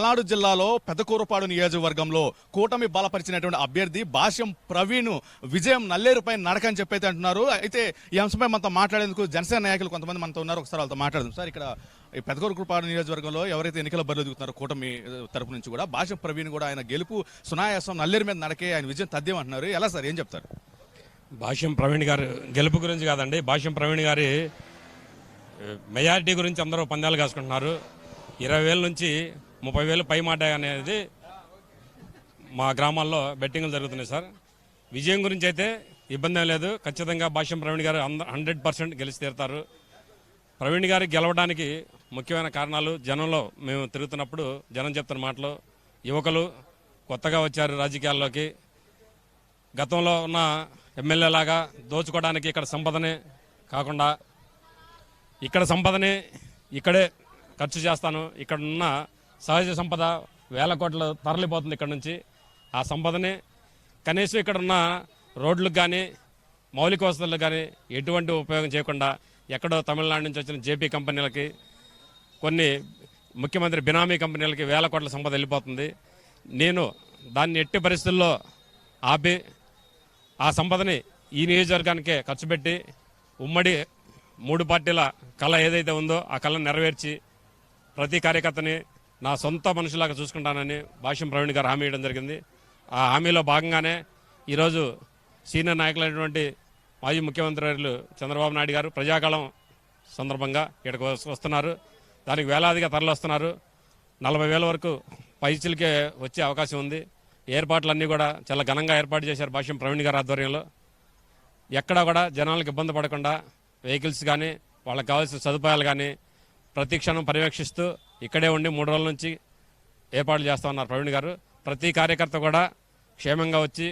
పల్నాడు జిల్లాలో పెదకూరపాడు నియోజకవర్గంలో కూటమి బలపరిచినటువంటి అభ్యర్థి భాష్యం ప్రవీణ్ విజయం నల్లేరుపై నడకని చెప్పైతే అంటున్నారు. అయితే ఈ అంశంపై మనతో మాట్లాడేందుకు జనసేన నాయకులు కొంతమంది మనతో ఉన్నారు. ఒకసారి వాళ్ళతో మాట్లాడదాం. సార్, ఇక్కడ ఈ పెదకూరపాడు నియోజకవర్గంలో ఎవరైతే ఎన్నికల బరిలో దిగుతున్నారో కూటమి తరపు నుంచి కూడా భాష్యం ప్రవీణ్ కూడా ఆయన గెలుపు సునాయాసం నల్లేరు మీద నడకే, ఆయన విజయం తథ్యం అంటున్నారు. ఎలా సార్, ఏం చెప్తారు? భాష్యం ప్రవీణ్ గారు గెలుపు గురించి కాదండి, భాష్యం ప్రవీణ్ గారి మెజారిటీ గురించి అందరూ పందాలు కాసుకుంటున్నారు. 20,000 నుంచి 30,000 పై మాట అనేది మా గ్రామాల్లో బెట్టింగ్లు జరుగుతున్నాయి సార్. విజయం గురించి అయితే ఇబ్బంది ఏం లేదు. ఖచ్చితంగా భాష్యం ప్రవీణ్ గారు 100% గెలిచి తీరుతారు. ప్రవీణ్ గారి గెలవడానికి ముఖ్యమైన కారణాలు జనంలో మేము తిరుగుతున్నప్పుడు జనం చెప్తున్న మాటలు, యువకులు కొత్తగా వచ్చారు రాజకీయాల్లోకి, గతంలో ఉన్న ఎమ్మెల్యే లాగా దోచుకోవడానికి ఇక్కడ సంపదనే కాకుండా ఇక్కడ సంపదని ఇక్కడే ఖర్చు చేస్తాను, ఇక్కడ ఉన్న సహజ సంపద వేల కోట్లు తరలిపోతుంది ఇక్కడ నుంచి, ఆ సంపదని కనీసం ఇక్కడ ఉన్న రోడ్లకు కానీ మౌలిక వసతులకు కానీ ఎటువంటి ఉపయోగం చేయకుండా ఎక్కడో తమిళనాడు నుంచి వచ్చిన జేపీ కంపెనీలకి, కొన్ని ముఖ్యమంత్రి బినామీ కంపెనీలకి వేల కోట్ల సంపద వెళ్ళిపోతుంది. నేను దాన్ని ఎట్టి పరిస్థితుల్లో ఆపి ఆ సంపదని ఈ నియోజకవర్గానికే ఖర్చు పెట్టి ఉమ్మడి 3 పార్టీల కళ ఏదైతే ఉందో ఆ కళను నెరవేర్చి ప్రతి కార్యకర్తని నా సొంత మనుషులాగా చూసుకుంటానని భాష్యం ప్రవీణ్ గారు హామీ ఇవ్వడం జరిగింది. ఆ హామీలో భాగంగానే ఈరోజు సీనియర్ నాయకులైనటువంటి మాజీ ముఖ్యమంత్రి వర్యులు చంద్రబాబు నాయుడు గారు ప్రజాకాలం సందర్భంగా ఇక్కడికి వస్తున్నారు. దానికి వేలాదిగా తరలి వస్తున్నారు. 40,000 వరకు పైచిలకే వచ్చే అవకాశం ఉంది. ఏర్పాట్లన్నీ కూడా చాలా ఘనంగా ఏర్పాటు చేశారు భాష్యం ప్రవీణ్ గారి ఆధ్వర్యంలో. ఎక్కడా కూడా జనాలకు ఇబ్బంది పడకుండా వెహికల్స్ కానీ వాళ్ళకి కావాల్సిన సదుపాయాలు కానీ ప్రతి క్షణం పర్యవేక్షిస్తూ ఇక్కడే ఉండి 3 రోజుల నుంచి ఏర్పాట్లు చేస్తూ ఉన్నారు ప్రవీణ్ గారు. ప్రతి కార్యకర్త కూడా క్షేమంగా వచ్చి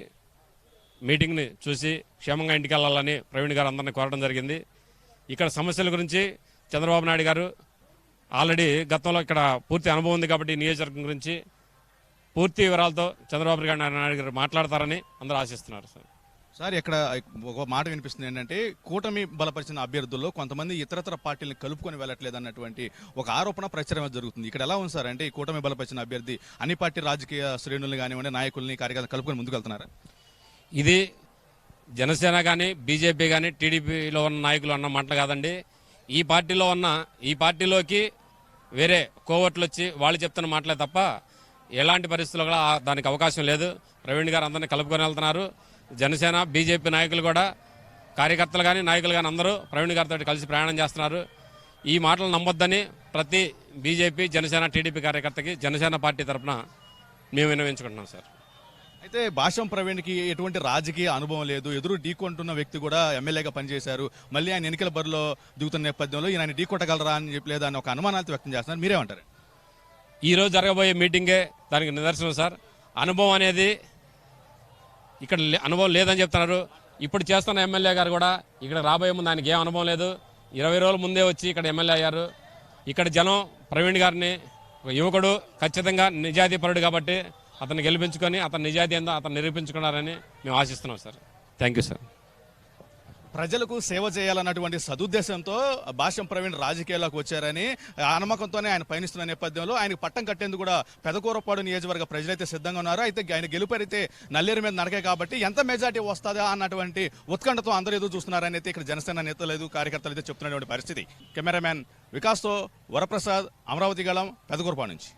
మీటింగ్ని చూసి క్షేమంగా ఇంటికి వెళ్ళాలని ప్రవీణ్ గారు అందరినీ కోరడం జరిగింది. ఇక్కడ సమస్యల గురించి చంద్రబాబు నాయుడు గారు ఆల్రెడీ గతంలో ఇక్కడ పూర్తి అనుభవం ఉంది కాబట్టి నియోజకవర్గం గురించి పూర్తి వివరాలతో చంద్రబాబు నాయుడు గారు మాట్లాడతారని అందరూ ఆశిస్తున్నారు. సార్, ఇక్కడ ఒక మాట వినిపిస్తుంది ఏంటంటే కూటమి బలపరిచిన అభ్యర్థుల్లో కొంతమంది ఇతరతర పార్టీలను కలుపుకొని వెళ్ళట్లేదు అన్నటువంటి ఒక ఆరోపణ ప్రచారం జరుగుతుంది. ఇక్కడ ఎలా ఉంది సార్? అంటే ఈ కూటమి బలపరిచిన అభ్యర్థి అన్ని పార్టీ రాజకీయ శ్రేణులు కానివ్వండి, నాయకుల్ని, కార్యకర్తలు కలుపుకొని ముందుకు వెళ్తున్నారా? ఇది జనసేన కానీ బీజేపీ కానీ టీడీపీలో ఉన్న నాయకులు అన్న మాటలు కాదండి. ఈ పార్టీలోకి వేరే కోవట్లు వచ్చి వాళ్ళు చెప్తున్న మాటలే తప్ప ఎలాంటి పరిస్థితుల్లో కూడా దానికి అవకాశం లేదు. ప్రవీణ్ గారు అందరినీ కలుపుకొని వెళ్తున్నారు. జనసేన బీజేపీ నాయకులు కూడా, కార్యకర్తలు కానీ నాయకులు కానీ అందరూ ప్రవీణ్ గారితో కలిసి ప్రయాణం చేస్తున్నారు. ఈ మాటలు నమ్మొద్దని ప్రతి బీజేపీ, జనసేన, టీడీపీ కార్యకర్తకి జనసేన పార్టీ తరఫున మేము విన్నవించుకుంటున్నాం సార్. అయితే భాష్యం ప్రవీణ్కి ఎటువంటి రాజకీయ అనుభవం లేదు, ఎదురు ఢీకొంటున్న వ్యక్తి కూడా ఎమ్మెల్యేగా పనిచేశారు, మళ్ళీ ఆయన ఎన్నికల బరిలో దిగుతున్న నేపథ్యంలో ఈయన ఢీకొట్టగలరా అని చెప్పి లేదా అని ఒక అనుమానాలు వ్యక్తం చేస్తున్నారు. మీరేమంటారు? ఈరోజు జరగబోయే మీటింగే దానికి నిదర్శనం సార్. అనుభవం అనేది ఇక్కడ అనుభవం లేదని చెప్తున్నారు. ఇప్పుడు చేస్తున్న ఎమ్మెల్యే గారు కూడా ఇక్కడ రాబోయే ముందు ఆయనకి ఏం అనుభవం లేదు. 20 రోజుల ముందే వచ్చి ఇక్కడ ఎమ్మెల్యే అయ్యారు. ఇక్కడ జనం ప్రవీణ్ గారిని ఒక యువకుడు, ఖచ్చితంగా నిజాయితీపరుడు కాబట్టి అతన్ని గెలిపించుకొని అతని నిజాయితీ ఏందో అతను నిరూపించుకున్నారని మేము ఆశిస్తున్నాం సార్. Thank you sir. ప్రజలకు సేవ చేయాలన్నటువంటి సదుద్దేశంతో భాష్యం ప్రవీణ్ రాజకీయాల్లోకి వచ్చారని ఆ నమ్మకంతోనే ఆయన పయనిస్తున్న నేపథ్యంలో ఆయనకు పట్టం కట్టేందుకు కూడా పెదకూరపాడు నియోజకవర్గ ప్రజలైతే సిద్ధంగా ఉన్నారు. అయితే ఆయన గెలుపైతే నల్లేరు మీద నడకే కాబట్టి ఎంత మెజార్టీ వస్తుందా అన్నటువంటి ఉత్కంఠతో అందరూ ఎదురు చూస్తున్నారని అయితే ఇక్కడ జనసేన నేతలు, కార్యకర్తలు అయితే చెప్తున్నటువంటి పరిస్థితి. కెమెరామ్యాన్ వికాస్తో వరప్రసాద్, అమరావతి గళం, పెదకూరపాడు నుంచి.